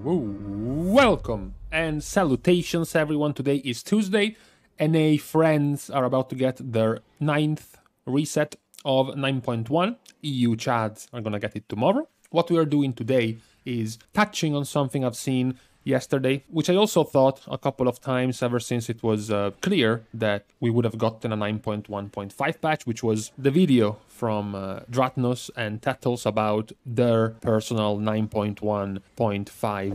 Welcome and salutations everyone. Today is Tuesday. NA friends are about to get their 9th reset of 9.1. EU chads are gonna get it tomorrow. What we are doing today is touching on something I've seen yesterday, which I also thought a couple of times ever since it was clear that we would have gotten a 9.1.5 patch, which was the video from Dratnos and Tattles about their personal 9.1.5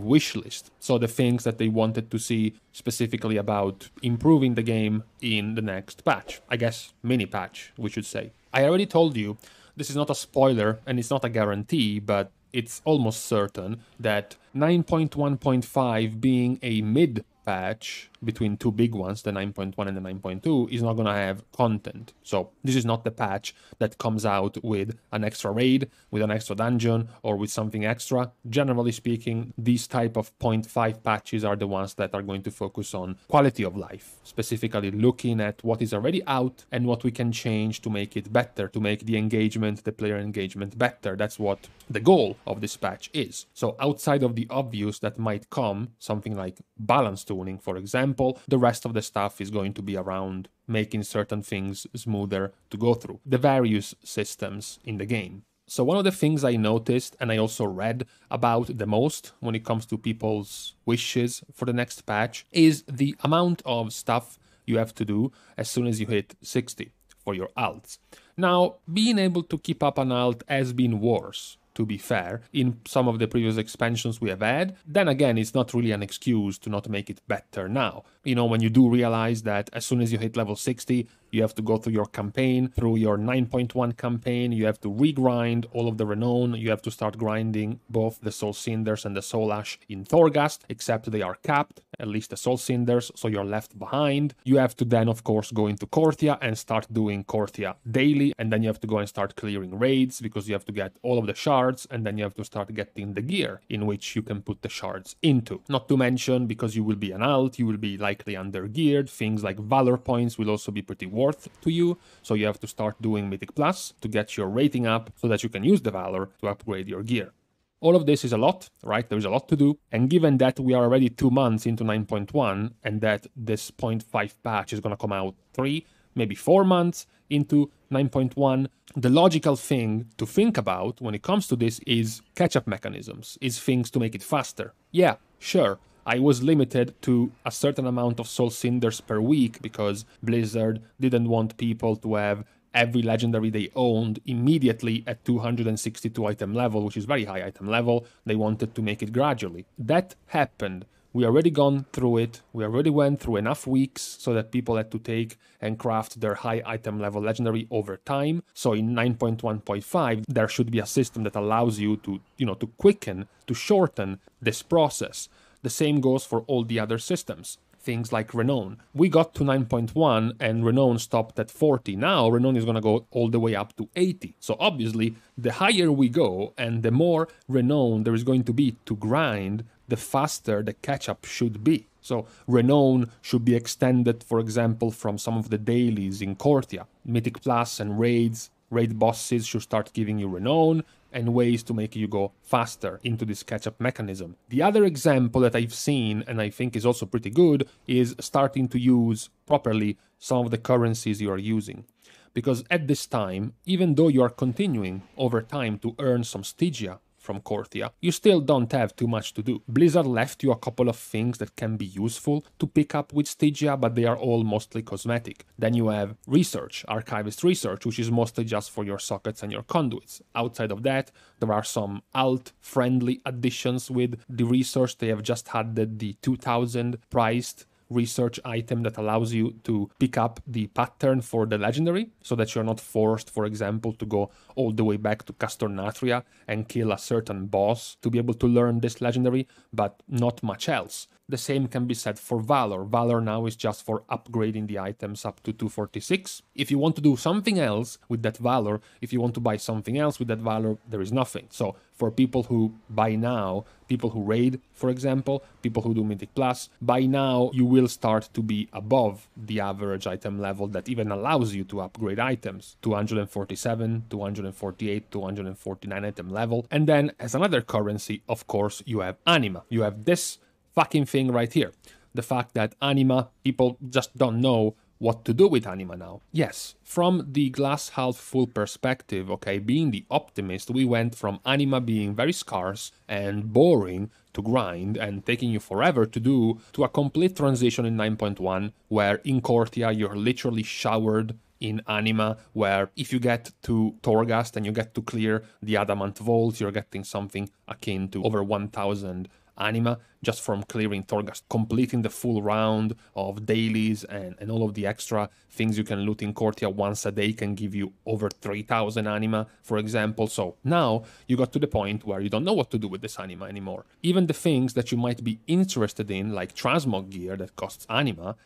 wishlist. So the things that they wanted to see specifically about improving the game in the next patch. I guess mini patch, we should say. I already told you, this is not a spoiler and it's not a guarantee, but it's almost certain that 9.1.5 being a mid patch between two big ones, the 9.1 and the 9.2, is not going to have content. So this is not the patch that comes out with an extra raid, with an extra dungeon, or with something extra. Generally speaking, these type of 0.5 patches are the ones that are going to focus on quality of life, specifically looking at what is already out and what we can change to make it better, to make the engagement, the player engagement better. That's what the goal of this patch is. So outside of the obvious that might come, something like balance tuning, for example, the rest of the stuff is going to be around making certain things smoother to go through, the various systems in the game. So one of the things I noticed, and I also read about the most when it comes to people's wishes for the next patch, is the amount of stuff you have to do as soon as you hit 60 for your alts. Now, being able to keep up an alt has been worse, to be fair, in some of the previous expansions we have had. Then again, it's not really an excuse to not make it better now. You know, when you do realize that as soon as you hit level 60, you have to go through your campaign, through your 9.1 campaign, you have to regrind all of the renown, you have to start grinding both the soul cinders and the soul ash in Thorghast, except they are capped, at least the soul cinders, so you're left behind. You have to then, of course, go into Korthia and start doing Korthia daily, and then you have to go and start clearing raids, because you have to get all of the shards, and then you have to start getting the gear in which you can put the shards into. Not to mention, because you will be an alt, you will be likely under-geared, things like Valor points will also be pretty worth to you, so you have to start doing Mythic Plus to get your rating up so that you can use the Valor to upgrade your gear. All of this is a lot, right? There's a lot to do, and given that we are already 2 months into 9.1 and that this 0.5 patch is going to come out 3, maybe 4 months into 9.1, the logical thing to think about when it comes to this is catch-up mechanisms, is things to make it faster. Yeah, sure. I was limited to a certain amount of soul cinders per week because Blizzard didn't want people to have every legendary they owned immediately at 262 item level, which is very high item level. They wanted to make it gradually. That happened. We already gone through it. We already went through enough weeks so that people had to take and craft their high item level legendary over time. So in 9.1.5, there should be a system that allows you to, to quicken, to shorten this process. The same goes for all the other systems. Things like Renown. We got to 9.1 and Renown stopped at 40. Now Renown is going to go all the way up to 80. So obviously, the higher we go and the more Renown there is going to be to grind, the faster the catch-up should be. So Renown should be extended, for example, from some of the dailies in Korthia. Mythic Plus and raids, raid bosses should start giving you Renown, and ways to make you go faster into this catch-up mechanism. The other example that I've seen, and I think is also pretty good, is starting to use properly some of the currencies you are using. Because at this time, even though you are continuing over time to earn some Stygia from Korthia, you still don't have too much to do. Blizzard left you a couple of things that can be useful to pick up with Stygia, but they are all mostly cosmetic. Then you have research, archivist research, which is mostly just for your sockets and your conduits. Outside of that, there are some alt-friendly additions with the research. They have just added the 2000 priced research item that allows you to pick up the pattern for the legendary, so that you're not forced, for example, to go all the way back to Castornatria and kill a certain boss to be able to learn this legendary, but not much else. The same can be said for Valor. Valor now is just for upgrading the items up to 246. If you want to do something else with that Valor, if you want to buy something else with that Valor, there is nothing. So for people who buy now people who raid, for example, people who do Mythic Plus, by now you will start to be above the average item level that even allows you to upgrade items. 247, 248, 249 item level. And then as another currency, of course, you have Anima. You have this fucking thing right here. The fact that Anima, people just don't know what to do with Anima now. Yes, from the glass half full perspective, okay, being the optimist, we went from Anima being very scarce and boring to grind and taking you forever to do, to a complete transition in 9.1, where in Cortia you're literally showered in Anima, where if you get to Torghast and you get to clear the Adamant Vaults, you're getting something akin to over 1,000 Anima just from clearing Torghast, completing the full round of dailies and all of the extra things you can loot in Cortia once a day can give you over 3,000 Anima, for example. So now you got to the point where you don't know what to do with this Anima anymore. Even the things that you might be interested in, like transmog gear that costs Anima,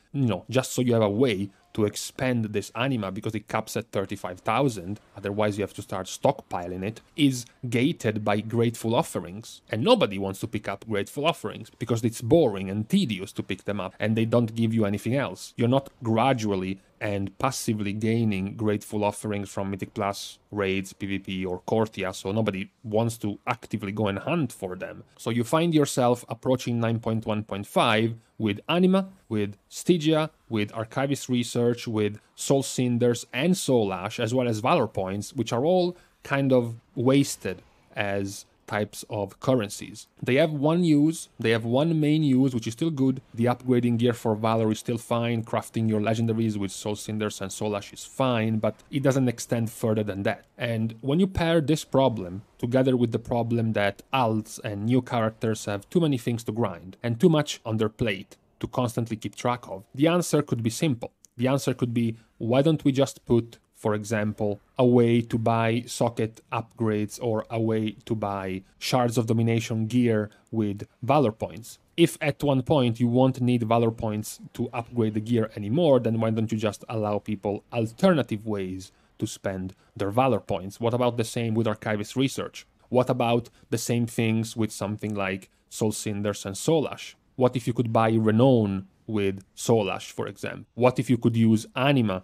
just so you have a way to expand this Anima because it caps at 35,000, otherwise you have to start stockpiling it, is gated by Grateful Offerings. And nobody wants to pick up Grateful Offerings because it's boring and tedious to pick them up and they don't give you anything else. You're not gradually and passively gaining Grateful Offerings from Mythic Plus, raids, PvP or Cortia, so nobody wants to actively go and hunt for them. So you find yourself approaching 9.1.5 with Anima, with Stygia, with Archivist Research, with Soul Cinders and Soul Ash, as well as Valor points, which are all kind of wasted as types of currencies. They have one use, they have one main use, which is still good. The upgrading gear for Valor is still fine, crafting your legendaries with Soul Cinders and Soul Ash is fine, but it doesn't extend further than that. And when you pair this problem together with the problem that alts and new characters have too many things to grind and too much on their plate to constantly keep track of, the answer could be simple. The answer could be, why don't we just put, for example, a way to buy socket upgrades or a way to buy Shards of Domination gear with Valor points? If at one point you won't need Valor points to upgrade the gear anymore, then why don't you just allow people alternative ways to spend their Valor points? What about the same with Archivist Research? What about the same things with something like Soul Cinders and Soul Ash? What if you could buy Renown with Soul Ash, for example? What if you could use Anima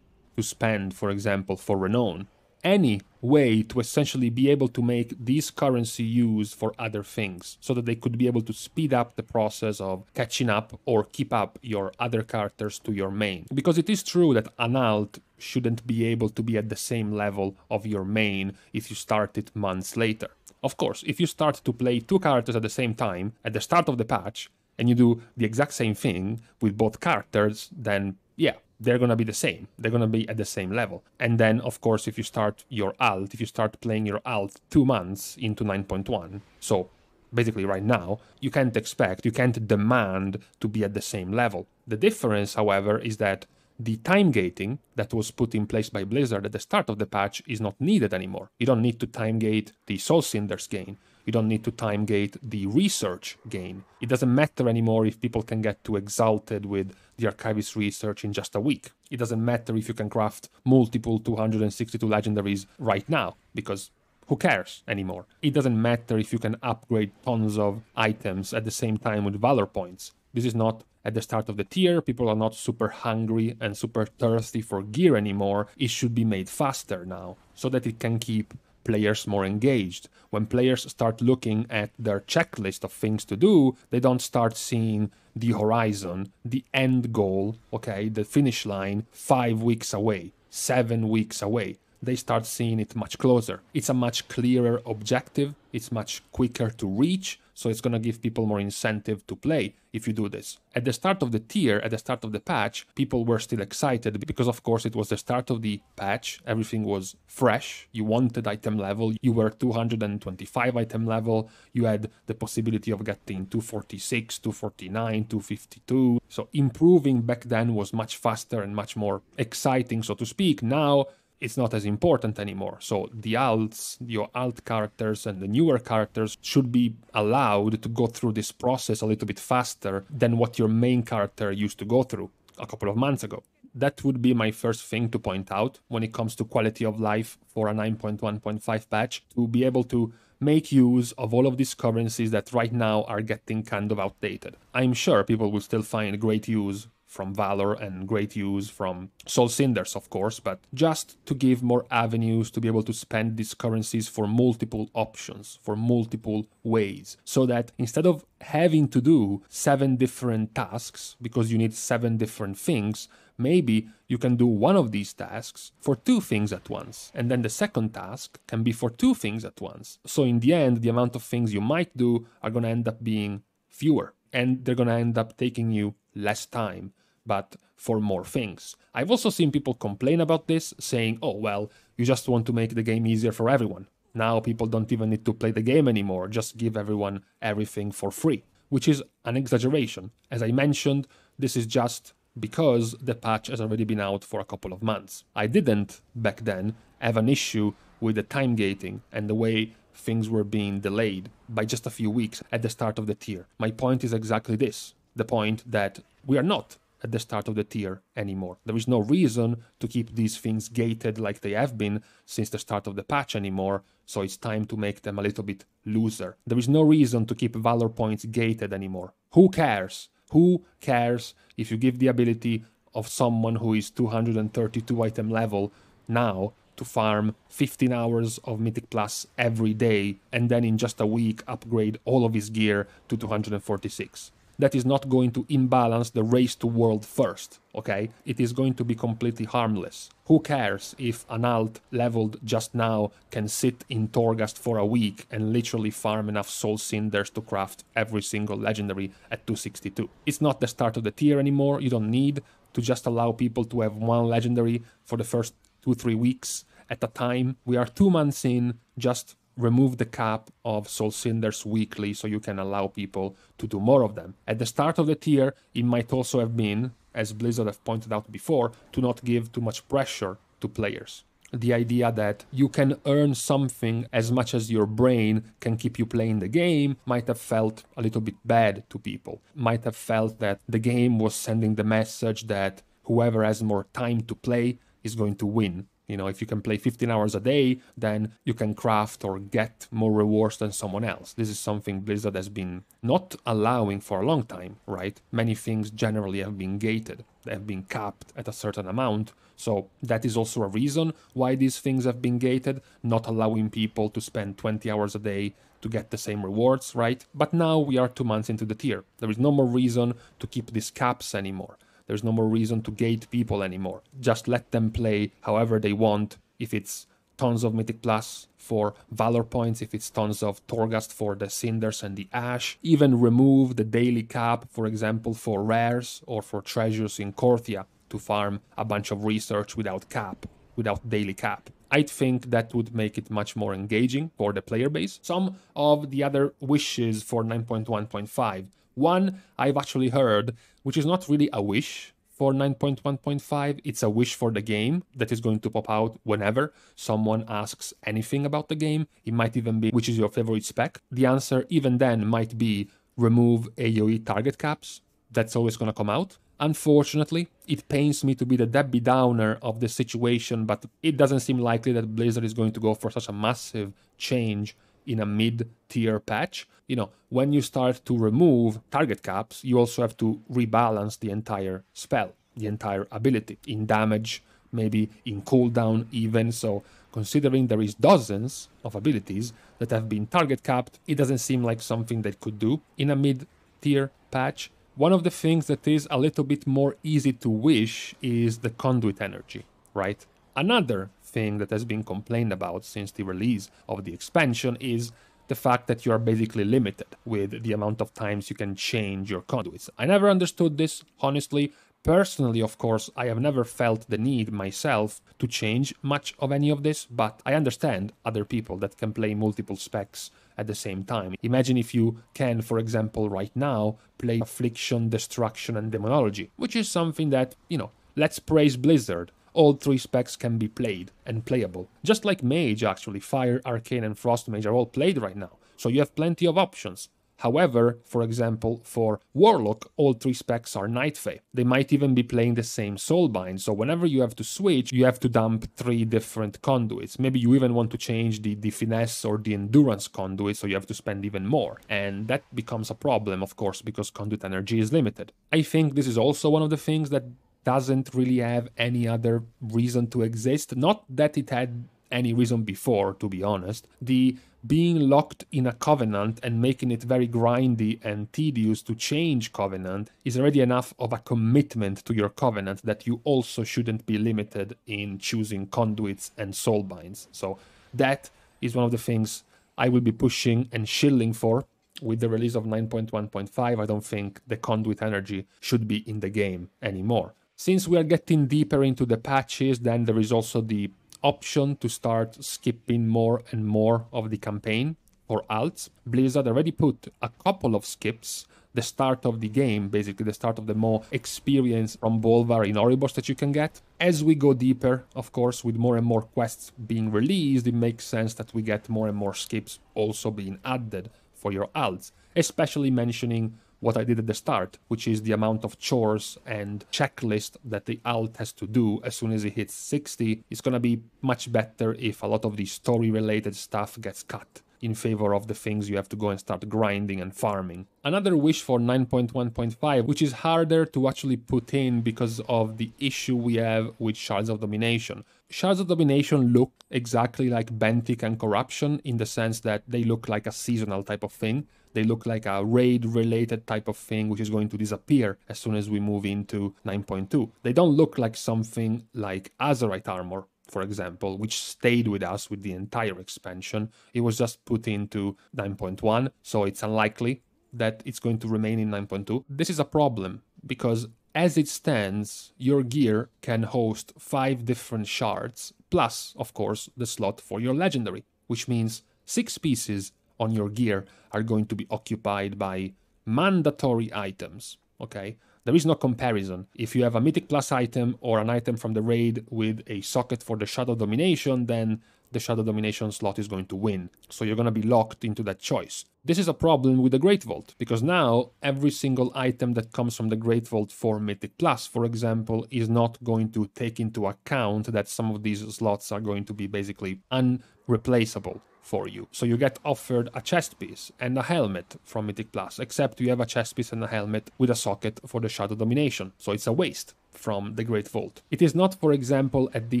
to spend, for example, for Renown? Any way to essentially be able to make these currency used for other things so that they could be able to speed up the process of catching up or keep up your other characters to your main. Because it is true that an alt shouldn't be able to be at the same level of your main if you start it months later. Of course, if you start to play two characters at the same time at the start of the patch and you do the exact same thing with both characters, then yeah, they're going to be the same. They're going to be at the same level. And then, of course, if you start your alt, if you start playing your alt 2 months into 9.1, so basically right now, you can't demand to be at the same level. The difference, however, is that the Timegating that was put in place by Blizzard at the start of the patch is not needed anymore. You don't need to timegate the Soul Cinders gain. You don't need to timegate the research gain. It doesn't matter anymore if people can get too exalted with the Archivist Research in just a week. It doesn't matter if you can craft multiple 262 legendaries right now, because who cares anymore? It doesn't matter if you can upgrade tons of items at the same time with Valor points. This is not at the start of the tier. People are not super hungry and super thirsty for gear anymore. It should be made faster now so that it can keep players more engaged. When players start looking at their checklist of things to do, they don't start seeing the horizon, the end goal, okay, the finish line 5 weeks away, 7 weeks away. They start seeing it much closer. It's a much clearer objective. It's much quicker to reach. So it's going to give people more incentive to play if you do this. At the start of the tier, at the start of the patch, people were still excited because, of course, it was the start of the patch. Everything was fresh. You wanted item level. You were 225 item level. You had the possibility of getting 246, 249, 252. So improving back then was much faster and much more exciting, so to speak. Now, it's not as important anymore. So the alts, your alt characters and the newer characters should be allowed to go through this process a little bit faster than what your main character used to go through a couple of months ago. That would be my first thing to point out when it comes to quality of life for a 9.1.5 patch, to be able to make use of all of these currencies that right now are getting kind of outdated. I'm sure people will still find great use from Valor and great use from Cinders, of course, but just to give more avenues to be able to spend these currencies for multiple options, for multiple ways, so that instead of having to do 7 different tasks because you need 7 different things, maybe you can do one of these tasks for 2 things at once, and then the second task can be for 2 things at once. So in the end, the amount of things you might do are going to end up being fewer, and they're going to end up taking you less time, but for more things. I've also seen people complain about this, saying, oh, well, you just want to make the game easier for everyone. Now people don't even need to play the game anymore, just give everyone everything for free, which is an exaggeration. As I mentioned, this is just because the patch has already been out for a couple of months. I didn't, back then, have an issue with the timegating and the way things were being delayed by just a few weeks at the start of the tier. My point is exactly this, the point that we are not at the start of the tier anymore. There is no reason to keep these things gated like they have been since the start of the patch anymore, so it's time to make them a little bit looser. There is no reason to keep Valor points gated anymore. Who cares? Who cares if you give the ability of someone who is 232 item level now to farm 15 hours of Mythic Plus every day and then in just a week upgrade all of his gear to 246? That is not going to imbalance the race to world first, okay? It is going to be completely harmless. Who cares if an alt leveled just now can sit in Torghast for a week and literally farm enough soul cinders to craft every single legendary at 262? It's not the start of the tier anymore. You don't need to just allow people to have one legendary for the first 2-3 weeks at a time. We are 2 months in, just remove the cap of soul cinders weekly so you can allow people to do more of them. At the start of the tier, it might also have been, as Blizzard have pointed out before, to not give too much pressure to players. The idea that you can earn something as much as your brain can keep you playing the game might have felt a little bit bad to people. Might have felt that the game was sending the message that whoever has more time to play is going to win. You know, if you can play 15 hours a day, then you can craft or get more rewards than someone else. This is something Blizzard has been not allowing for a long time, right? Many things generally have been gated. They have been capped at a certain amount. So that is also a reason why these things have been gated, not allowing people to spend 20 hours a day to get the same rewards, right? But now we are 2 months into the tier. There is no more reason to keep these caps anymore. There's no more reason to gate people anymore. Just let them play however they want. If it's tons of Mythic Plus for Valor points, if it's tons of Torghast for the Cinders and the Ash. Even remove the daily cap, for example, for rares or for treasures in Korthia to farm a bunch of research without cap, without daily cap. I think that would make it much more engaging for the player base. Some of the other wishes for 9.1.5. One I've actually heard, which is not really a wish for 9.1.5, it's a wish for the game that is going to pop out whenever someone asks anything about the game. It might even be, which is your favorite spec? The answer even then might be remove AoE target caps. That's always going to come out. Unfortunately, it pains me to be the Debbie Downer of the situation, but it doesn't seem likely that Blizzard is going to go for such a massive change in a mid-tier patch. You know, when you start to remove target caps, you also have to rebalance the entire spell, the entire ability, in damage, maybe in cooldown even. So considering there is dozens of abilities that have been target capped, it doesn't seem like something they could do in a mid-tier patch. One of the things that is a little bit more easy to wish is the Conduit energy, right? Another thing that has been complained about since the release of the expansion is the fact that you are basically limited with the amount of times you can change your conduits. I never understood this, honestly. Personally, of course, I have never felt the need myself to change much of any of this, but I understand other people that can play multiple specs at the same time. Imagine if you can, for example, right now, play Affliction, Destruction, and Demonology, which is something that, you know, let's praise Blizzard. All 3 specs can be played and playable. Just like Mage, actually, Fire, Arcane, and Frost Mage are all played right now. So you have plenty of options. However, for example, for Warlock, all 3 specs are Night Fae. They might even be playing the same Soulbind, so whenever you have to switch, you have to dump 3 different conduits. Maybe you even want to change the Finesse or the Endurance conduit, so you have to spend even more. And that becomes a problem, of course, because conduit energy is limited. I think this is also one of the things that doesn't really have any other reason to exist. Not that it had any reason before, to be honest. The being locked in a covenant and making it very grindy and tedious to change covenant is already enough of a commitment to your covenant that you also shouldn't be limited in choosing conduits and soulbinds. So that is one of the things I will be pushing and shilling for. With the release of 9.1.5, I don't think the conduit energy should be in the game anymore. Since we are getting deeper into the patches, then there is also the option to start skipping more and more of the campaign for alts. Blizzard already put a couple of skips, the start of the game, basically the start of the more experience from Bolvar in Oribos that you can get. As we go deeper, of course, with more and more quests being released, it makes sense that we get more and more skips also being added for your alts, especially mentioning what I did at the start, which is the amount of chores and checklist that the alt has to do as soon as it hits 60. It's gonna be much better if a lot of the story-related stuff gets cut in favor of the things you have to go and start grinding and farming. Another wish for 9.1.5, which is harder to actually put in because of the issue we have with Shards of Domination. Shards of Domination look exactly like Benthic and Corruption in the sense that they look like a seasonal type of thing. They look like a raid-related type of thing which is going to disappear as soon as we move into 9.2. They don't look like something like Azerite Armor, for example, which stayed with us with the entire expansion. It was just put into 9.1, so it's unlikely that it's going to remain in 9.2. This is a problem because as it stands, your gear can host 5 different shards, plus, of course, the slot for your legendary, which means 6 pieces on your gear are going to be occupied by mandatory items, okay? There is no comparison. If you have a Mythic Plus item or an item from the raid with a socket for the Shadow Domination, then the Shadow Domination slot is going to win. So you're going to be locked into that choice. This is a problem with the Great Vault, because now every single item that comes from the Great Vault for Mythic Plus, for example, is not going to take into account that some of these slots are going to be basically unreplaceable for you. So you get offered a chest piece and a helmet from Mythic Plus, except you have a chest piece and a helmet with a socket for the Shadow Domination. So it's a waste from the Great Vault. It is not, for example, at the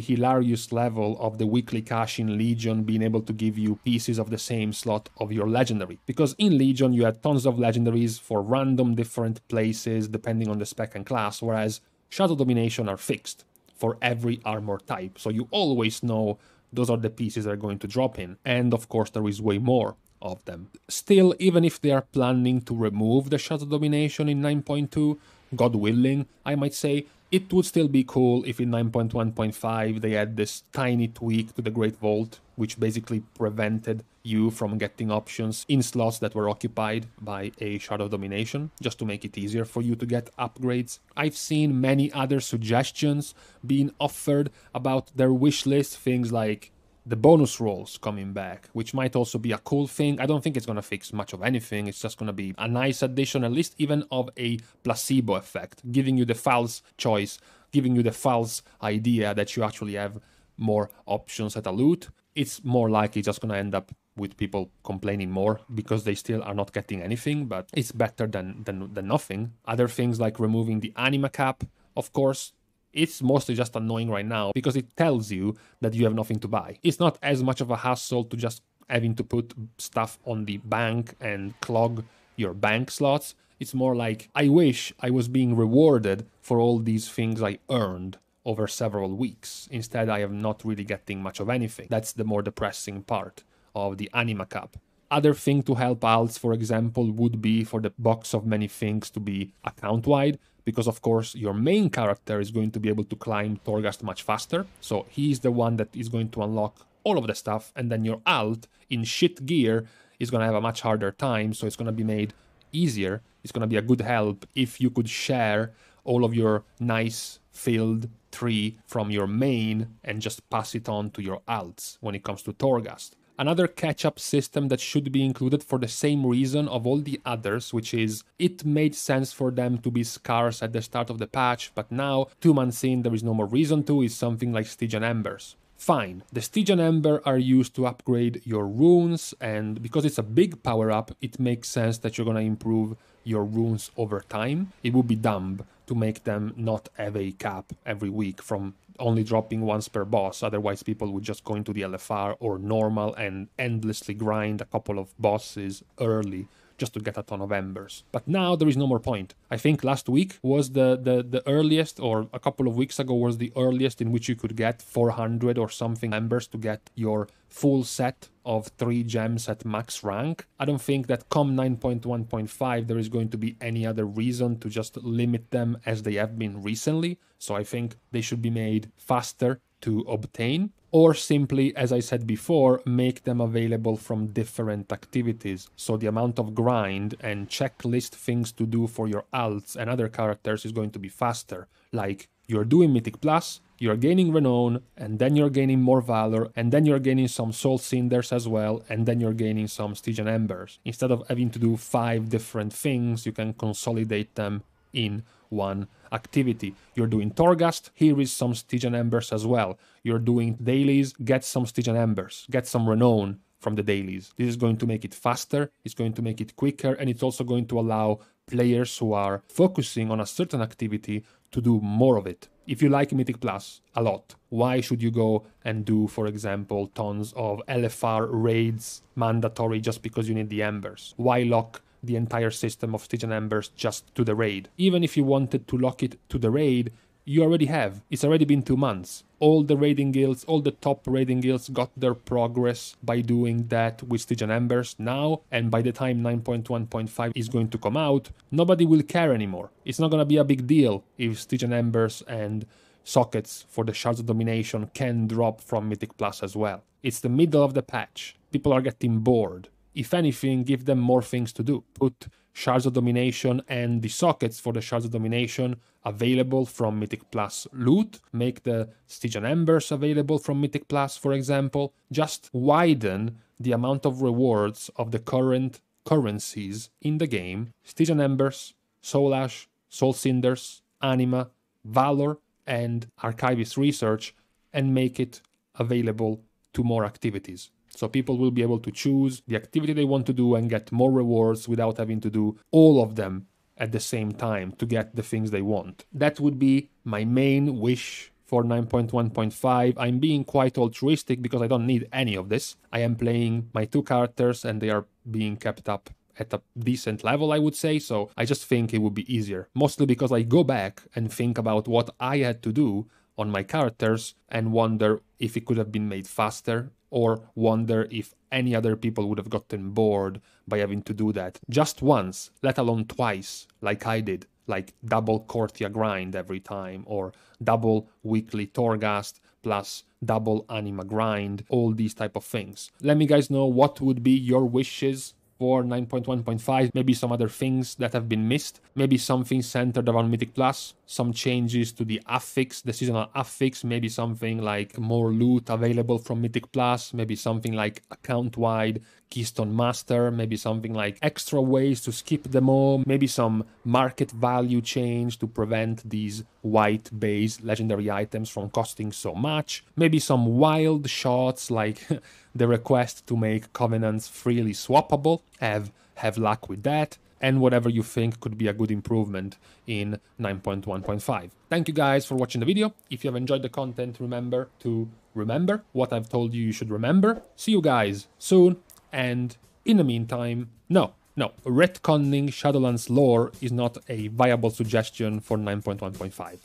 hilarious level of the weekly cash in Legion being able to give you pieces of the same slot of your legendary. Because in Legion you had tons of legendaries for random different places depending on the spec and class, whereas Shadow Domination are fixed for every armor type. So you always know those are the pieces that are going to drop in. And of course there is way more of them. Still, even if they are planning to remove the Shadow Domination in 9.2, God willing, I might say, it would still be cool if in 9.1.5 they had this tiny tweak to the Great Vault, which basically prevented you from getting options in slots that were occupied by a Shadow Domination, just to make it easier for you to get upgrades. I've seen many other suggestions being offered about their wish list, things like the bonus rolls coming back, which might also be a cool thing. I don't think it's going to fix much of anything. It's just going to be a nice addition, at least even of a placebo effect, giving you the false choice, giving you the false idea that you actually have more options at a loot. It's more likely just going to end up with people complaining more because they still are not getting anything, but it's better than nothing. Other things like removing the Anima cap, of course, it's mostly just annoying right now because it tells you that you have nothing to buy. It's not as much of a hassle to just having to put stuff on the bank and clog your bank slots. It's more like, I wish I was being rewarded for all these things I earned over several weeks. Instead, I am not really getting much of anything. That's the more depressing part of the Anima cap. Other thing to help alts, for example, would be for the box of many things to be account-wide, because of course your main character is going to be able to climb Torghast much faster, so he's the one that is going to unlock all of the stuff, and then your alt in shit gear is going to have a much harder time, so it's going to be made easier. It's going to be a good help if you could share all of your nice filled tree from your main and just pass it on to your alts when it comes to Torghast. Another catch-up system that should be included for the same reason of all the others, which is it made sense for them to be scarce at the start of the patch, but now, 2 months in, there is no more reason to, is something like Stygian Embers. Fine, the Stygian Ember are used to upgrade your runes, and because it's a big power-up, it makes sense that you're gonna improve your runes over time. It would be dumb to make them not have a cap every week from only dropping once per boss, otherwise people would just go into the LFR or normal and endlessly grind a couple of bosses early just to get a ton of embers. But now there is no more point. I think last week was the earliest, or a couple of weeks ago was the earliest in which you could get 400 or something embers to get your full set of 3 gems at max rank. I don't think that come 9.1.5 there is going to be any other reason to just limit them as they have been recently. So I think they should be made faster to obtain, or simply, as I said before, make them available from different activities. So the amount of grind and checklist things to do for your alts and other characters is going to be faster. Like, you're doing Mythic Plus, you're gaining Renown, and then you're gaining more Valor, and then you're gaining some Soul Cinders as well, and then you're gaining some Stygian Embers. Instead of having to do 5 different things, you can consolidate them in one activity. You're doing Torghast, here is some Stygian Embers as well. You're doing dailies, get some Stygian Embers, get some Renown from the dailies. This is going to make it faster, it's going to make it quicker, and it's also going to allow players who are focusing on a certain activity to do more of it. If you like Mythic Plus a lot, why should you go and do, for example, tons of LFR raids mandatory just because you need the Embers? Why lock the entire system of Stygian Embers just to the raid? Even if you wanted to lock it to the raid, you already have. It's already been 2 months. All the raiding guilds, all the top raiding guilds got their progress by doing that with Stygian Embers now, and by the time 9.1.5 is going to come out, nobody will care anymore. It's not going to be a big deal if Stygian Embers and sockets for the Shards of Domination can drop from Mythic Plus as well. It's the middle of the patch. People are getting bored. If anything, give them more things to do. Put Shards of Domination and the sockets for the Shards of Domination available from Mythic Plus loot. Make the Stygian Embers available from Mythic Plus, for example. Just widen the amount of rewards of the current currencies in the game. Stygian Embers, Soul Ash, Soul Cinders, Anima, Valor, and Archivist Research, and make it available to more activities. So people will be able to choose the activity they want to do and get more rewards without having to do all of them at the same time to get the things they want. That would be my main wish for 9.1.5. I'm being quite altruistic because I don't need any of this. I am playing my 2 characters and they are being kept up at a decent level, I would say, so I just think it would be easier. Mostly because I go back and think about what I had to do on my characters and wonder if it could have been made faster, or wonder if any other people would have gotten bored by having to do that just once, let alone twice, like I did, like double Cortia grind every time, or double weekly Torghast plus double Anima grind, all these type of things. Let me guys know what would be your wishes for 9.1.5, maybe some other things that have been missed, maybe something centered around Mythic Plus, some changes to the Affix, the seasonal Affix, maybe something like more loot available from Mythic Plus, maybe something like account-wide Keystone Master, maybe something like extra ways to skip them all, maybe some market value change to prevent these white base legendary items from costing so much, maybe some wild shots like the request to make covenants freely swappable, have luck with that, and whatever you think could be a good improvement in 9.1.5. Thank you guys for watching the video. If you have enjoyed the content, remember to remember what I've told you should remember. See you guys soon, and in the meantime, no, retconning Shadowlands lore is not a viable suggestion for 9.1.5.